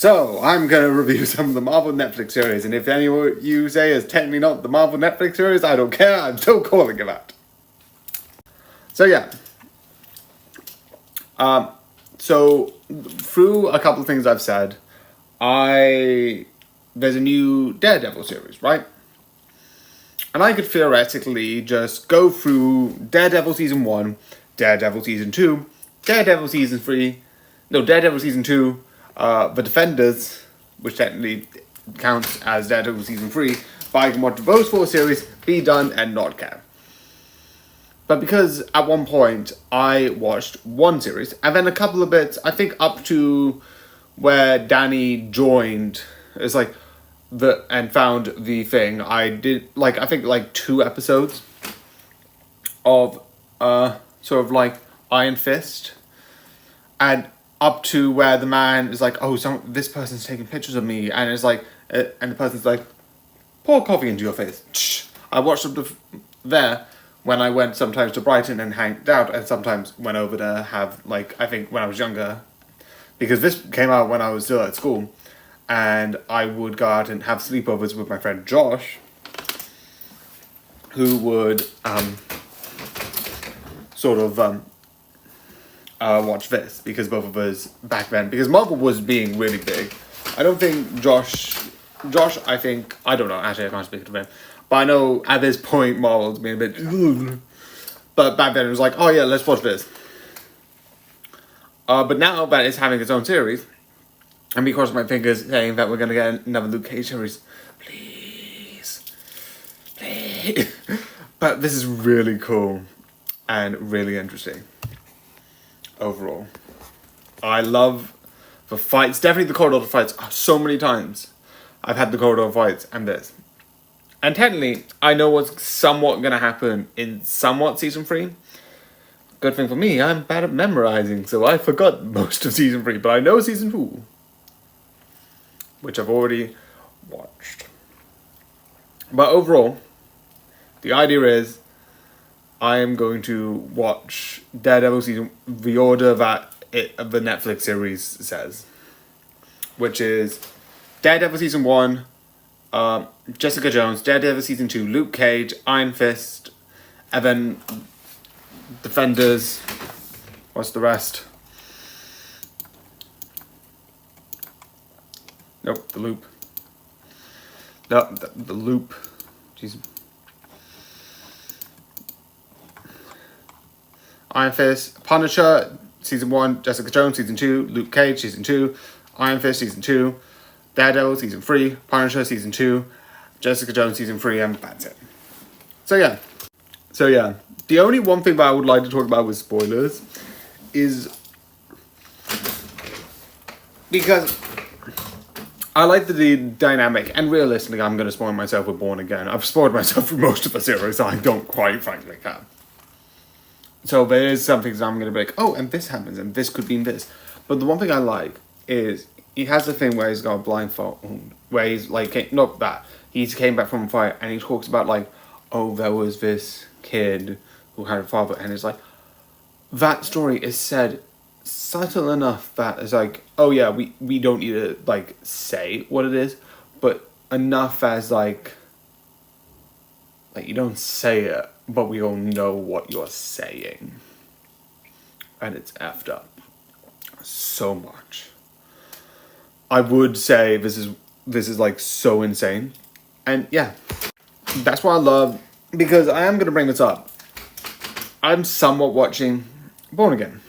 So, I'm going to review some of the Marvel Netflix series, and if any of you say it's technically not the Marvel Netflix series, I don't care, I'm still calling it that. So yeah. So, through a couple of things I've said, there's a new Daredevil series, right? And I could theoretically just go through Daredevil Season 1, Daredevil Season 2, Daredevil Season 3, Daredevil Season 2, The Defenders, which technically counts as Daredevil Season 3, but I can watch those four series, be done, and not care. But because at one point I watched one series, and then a couple of bits, I think up to where Danny joined, it's like, and found the thing, I did, I think 2 episodes of, sort of like Iron Fist, and up to where the man is like, oh, this person's taking pictures of me, and it's like, and the person's like, pour coffee into your face. I watched them there when I went sometimes to Brighton and hanged out, and sometimes went over to have, I think when I was younger, because this came out when I was still at school, and I would go out and have sleepovers with my friend Josh, who would watch this, because both of us back then, because Marvel was being really big. I don't think Josh, I don't know, actually I can't speak to him, but I know at this point Marvel's been a bit, but back then it was like, oh yeah, let's watch this. But now that it's having its own series, and me crossing my fingers saying that we're going to get another Luke Cage series, please. But this is really cool and really interesting overall. I love the fights, definitely the corridor fights. So many times I've had the corridor fights and this. And technically, I know what's somewhat going to happen in somewhat Season 3. Good thing for me, I'm bad at memorizing, so I forgot most of Season 3, but I know Season 2, which I've already watched. But overall, the idea is I am going to watch Daredevil season, the order that the Netflix series says, which is Daredevil Season 1, Jessica Jones, Daredevil Season 2, Luke Cage, Iron Fist, and then Defenders. What's the rest? Nope, the Loop. No, the Loop. Jeez. Iron Fist, Punisher, Season 1, Jessica Jones, Season 2, Luke Cage, Season 2, Iron Fist, Season 2, Daredevil, Season 3, Punisher, Season 2, Jessica Jones, Season 3, and that's it. So yeah. The only one thing that I would like to talk about with spoilers is because I like the dynamic, and realistically, I'm going to spoil myself with Born Again. I've spoiled myself for most of the series, so I don't quite frankly care. So there is some things I'm going to be like, oh, and this happens, and this could mean this. But the one thing I like is he has the thing where he's got a blindfold, where he's like, not that, he came back from a fight, and he talks about like, oh, there was this kid who had a father, and it's like, that story is said subtle enough that it's like, oh yeah, we don't need to like say what it is, but enough as like you don't say it, but we all know what you're saying, and it's effed up so much. I would say this is like so insane, and yeah, that's what I love, because I am gonna bring this up. I'm somewhat watching Born Again,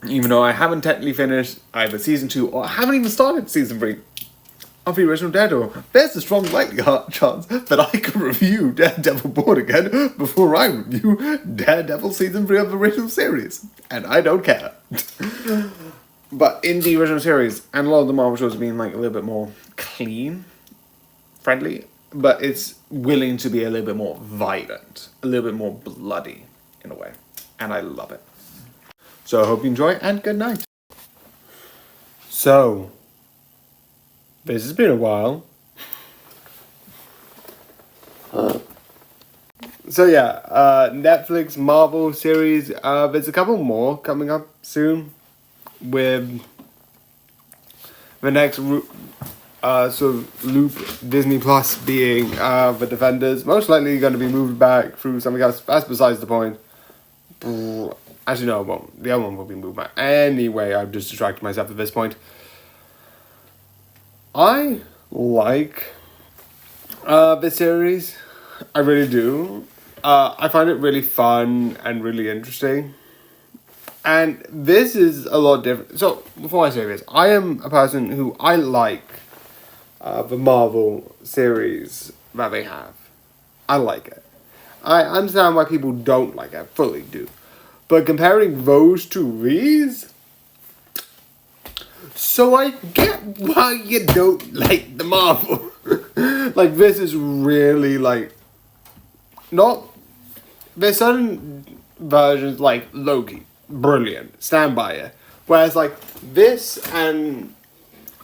even though I haven't technically finished either Season 2 or I haven't even started Season 3 of the original Daredevil. There's a strong likelihood chance that I could review Daredevil Born Again before I review Daredevil Season 3 of the original series. And I don't care. But in the original series, and a lot of the Marvel shows have been like a little bit more clean, friendly, but it's willing to be a little bit more violent, a little bit more bloody in a way. And I love it. So I hope you enjoy, and good night. So, this has been a while. So yeah, Netflix Marvel series, there's a couple more coming up soon with The next sort of loop, Disney Plus being the Defenders, most likely going to be moved back through something else. That's besides the point. Actually, no, it won't. The other one will be moved back. Anyway, I've just distracted myself at this point. I like this series. I really do. I find it really fun and really interesting. And this is a lot different. So, before I say this, I am a person who I like the Marvel series that they have. I like it. I understand why people don't like it. I fully do. But comparing those to these, so I get why you don't like the Marvel. Like, this is really, like, not... There's certain versions, like Loki, brilliant, stand by it. Whereas, like, this and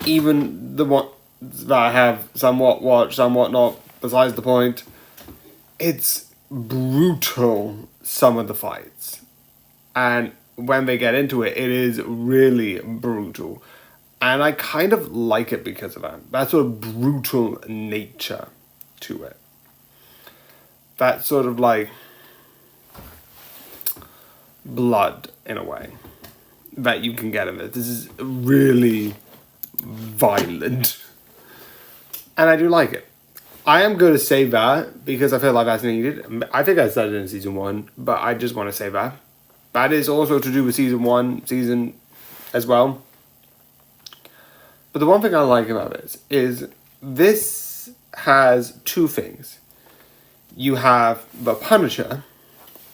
even the one that I have somewhat watched, somewhat not, besides the point, it's brutal, some of the fights. And when they get into it, it is really brutal. And I kind of like it because of that. That sort of brutal nature to it. That sort of like blood, in a way, that you can get in it. This is really violent. And I do like it. I am going to say that because I feel like that's needed. I think I said it in season 1, but I just want to say that. That is also to do with season 1, season as well. But the one thing I like about this is this has two things. You have the Punisher,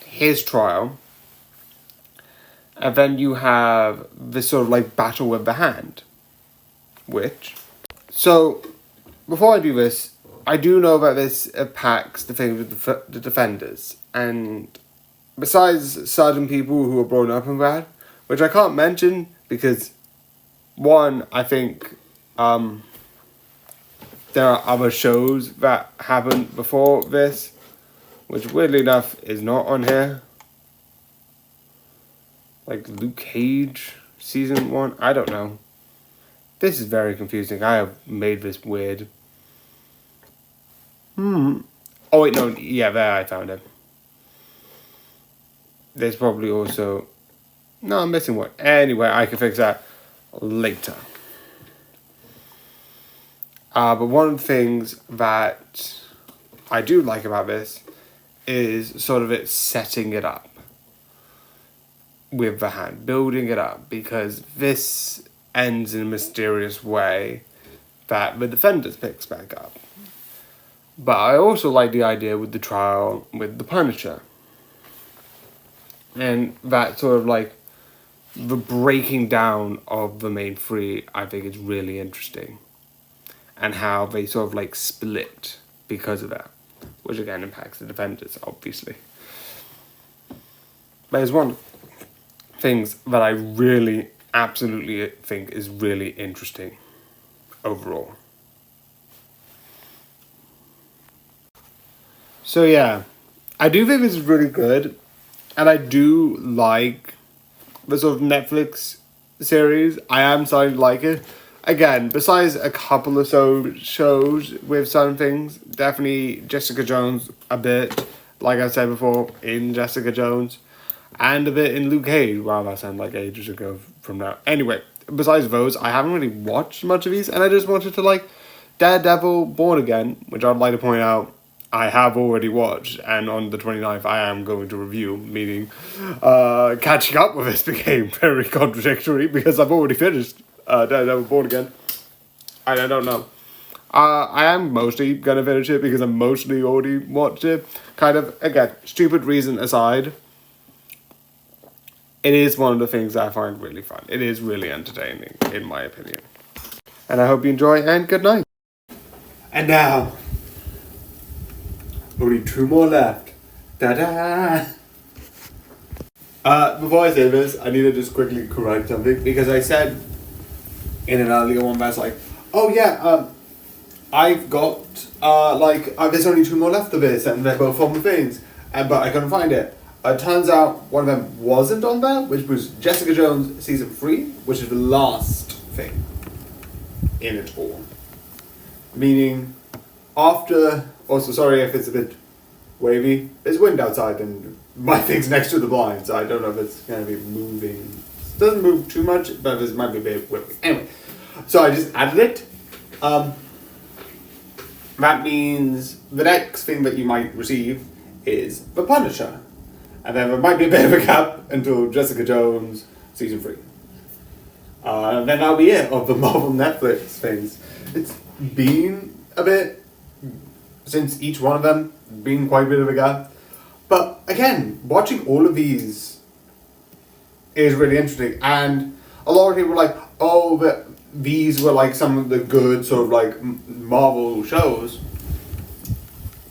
his trial, and then you have this sort of like battle with the Hand. So, before I do this, I do know that this packs the thing with the Defenders. And besides certain people who are brought up in that, which I can't mention because, one, I think there are other shows that happened before this, which weirdly enough is not on here. Like Luke Cage, season 1, I don't know. This is very confusing. I have made this weird. Oh wait, no, yeah, there I found it. There's probably also... No, I'm missing one. Anyway, I can fix that later. But one of the things that I do like about this is sort of it setting it up with the Hand, building it up, because this ends in a mysterious way that the Defenders picks back up. But I also like the idea with the trial with the Punisher. And that sort of like the breaking down of the main three, I think is really interesting. And how they sort of like split because of that. Which again impacts the Defenders, obviously. But there's one things that I really absolutely think is really interesting overall. So yeah, I do think this is really good, and I do like the sort of Netflix series. I am starting to like it. Again, besides a couple of shows with some things, definitely Jessica Jones a bit, like I said before, in Jessica Jones, and a bit in Luke Cage. Wow, that sounded like ages ago from now. Anyway, besides those, I haven't really watched much of these, and I just wanted to like Daredevil Born Again, which I'd like to point out I have already watched, and on the 29th I am going to review, meaning catching up with this became very contradictory because I've already finished Daredevil Born Again. I don't know. I am mostly going to finish it because I mostly already watched it. Kind of, again, stupid reason aside, it is one of the things I find really fun. It is really entertaining, in my opinion. And I hope you enjoy, and good night. And now... only 2 more left. Da-da! Before I say this, I need to just quickly correct something, because I said in an earlier one that's like, oh yeah, I've got, there's only 2 more left of this, and they're both on the things, but I couldn't find it. It turns out one of them wasn't on there, which was Jessica Jones Season 3, which is the last thing. in it all. Meaning, after, also sorry if it's a bit wavy, there's wind outside and my thing's next to the blind, so I don't know if it's going to be moving. It doesn't move too much, but it might be a bit wavy. Anyway, so I just added it. That means the next thing that you might receive is The Punisher. And then there might be a bit of a gap until Jessica Jones season 3. And then that'll be it of the Marvel Netflix things. It's been a bit since each one of them, been quite a bit of a gap. But again, watching all of these is really interesting. And a lot of people were like, oh, these were like some of the good sort of like Marvel shows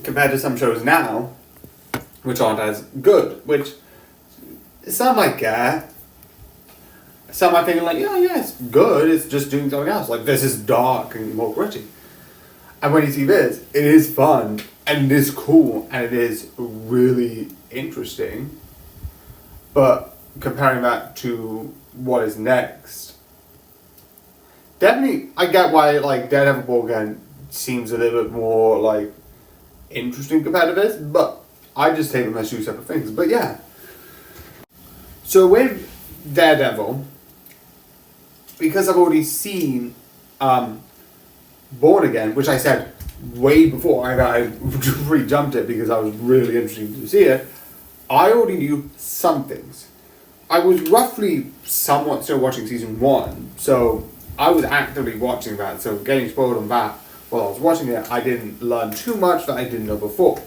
compared to some shows now, which aren't as good. Which some might get. Some are thinking like, yeah, it's good, it's just doing something else. Like, this is dark and more gritty. And when you see this, it is fun, and it is cool, and it is really interesting. But comparing that to what is next, definitely, I get why, like, Daredevil Born Again seems a little bit more, like, interesting compared to this, but I just take them as two separate things. But yeah. So with Daredevil, because I've already seen Born Again, which I said way before I re-jumped it because I was really interested to see it, I already knew some things. I was roughly somewhat still watching season 1, so I was actively watching that, so getting spoiled on that while I was watching it, I didn't learn too much that I didn't know before.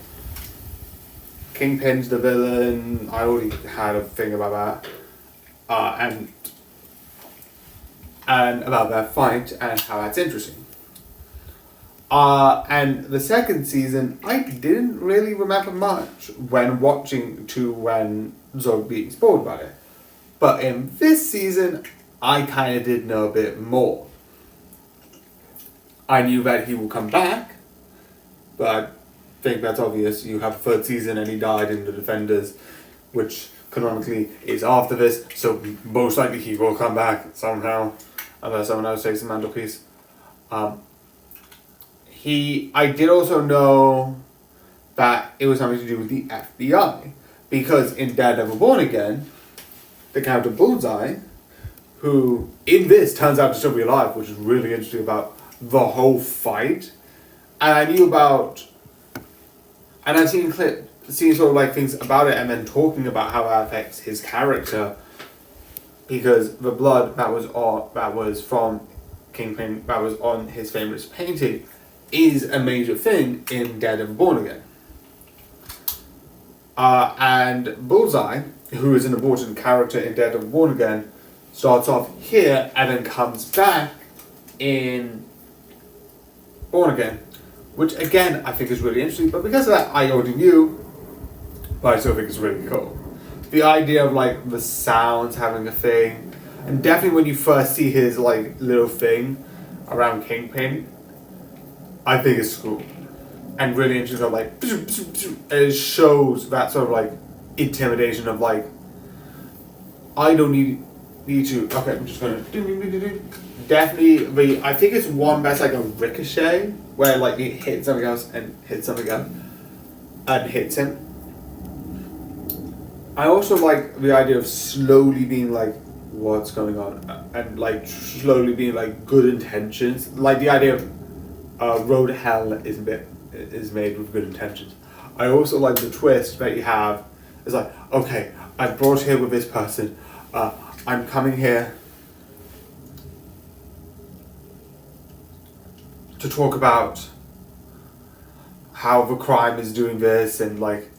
Kingpin's the villain, I already had a thing about that, and about that fight and how that's interesting. And the second season, I didn't really remember much when watching to when Zog being spoiled about it. But in this season, I kind of did know a bit more. I knew that he will come back, but I think that's obvious. You have a third season and he died in The Defenders, which canonically is after this, so most likely he will come back somehow, unless someone else takes the mantelpiece. I did also know that it was something to do with the FBI, because in Daredevil Born Again, the character Bullseye, who in this turns out to still be alive, which is really interesting about the whole fight, and I knew about, and I've seen sort of like things about it, and then talking about how that affects his character, because the blood that was from Kingpin, that was on his famous painting, is a major thing in Daredevil Born Again. And Bullseye, who is an important character in Daredevil Born Again, starts off here and then comes back in Born Again, which again I think is really interesting, but because of that I already knew, but I still think it's really cool. The idea of like the sounds having a thing, and definitely when you first see his like little thing around Kingpin, I think it's cool. And really interesting, like, it shows that sort of like intimidation of like, I don't need to, okay, I'm just gonna, definitely, I think it's one that's like a ricochet, where like it hits something else and hits something else, and hits him. I also like the idea of slowly being like, what's going on, and like slowly being like good intentions, like the idea of road to hell is made with good intentions. I also like the twist that you have. It's like, okay, I'm brought here with this person. I'm coming here to talk about how the crime is doing this and like,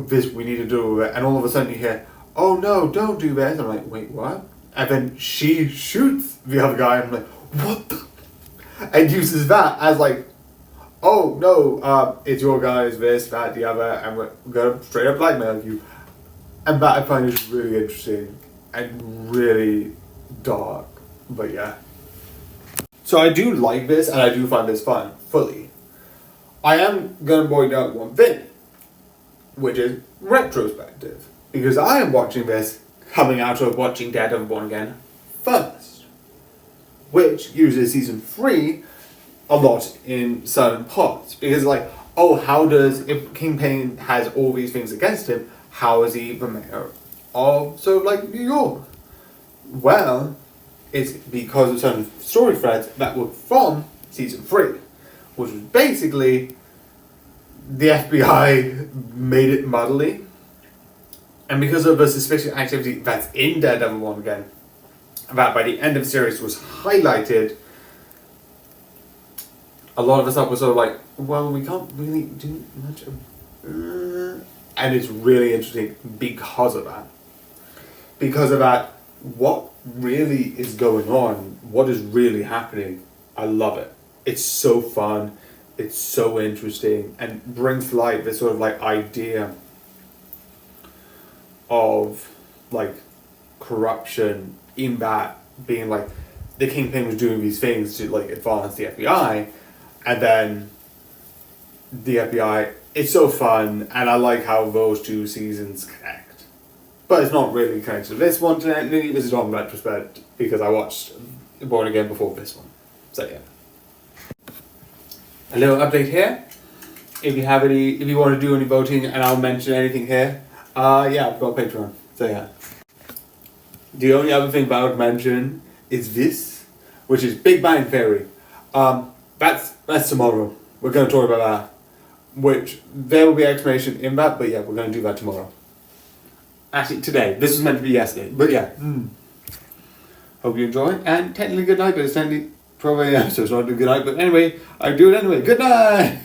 this we need to do it. And all of a sudden you hear, oh no, don't do this. I'm like, wait, what? And then she shoots the other guy. And I'm like, what the? And uses that as like, oh no, it's your guys, this, that, the other, and we're gonna straight up blackmail you. And that I find is really interesting and really dark, but yeah. So I do like this, and I do find this fun, fully. I am gonna point out one thing, which is retrospective, because I am watching this coming out of watching Daredevil Born Again first. which uses season 3 a lot in certain parts. Because like, oh, how does, if Kingpin has all these things against him, how is he the mayor of sort of like New York? Well, it's because of certain story threads that were from season 3, which was basically the FBI made it muddly, and because of the suspicious activity that's in Daredevil 1 again, that by the end of the series was highlighted, a lot of the stuff was sort of like, well, we can't really do much of, and it's really interesting because of that. Because of that, what really is going on, what is really happening, I love it. It's so fun, it's so interesting, and brings to light this sort of like idea of like corruption, in that being like the Kingpin was doing these things to like advance the FBI, and then the FBI, it's so fun, and I like how those two seasons connect. But it's not really connected to this one technically. This is on retrospect because I watched Born Again before this one. So yeah. A little update here. If you want to do any voting and I'll mention anything here, yeah, I've got a Patreon. So yeah. The only other thing that I would mention is this, which is Big Bang Theory. That's tomorrow. We're going to talk about that. Which there will be explanation in that, but yeah, we're going to do that tomorrow. Actually, today. This was meant to be yesterday, but yeah. Hope you enjoy, and technically good night, but it's technically probably, so it's not a good night, but anyway, I do it anyway. Good night!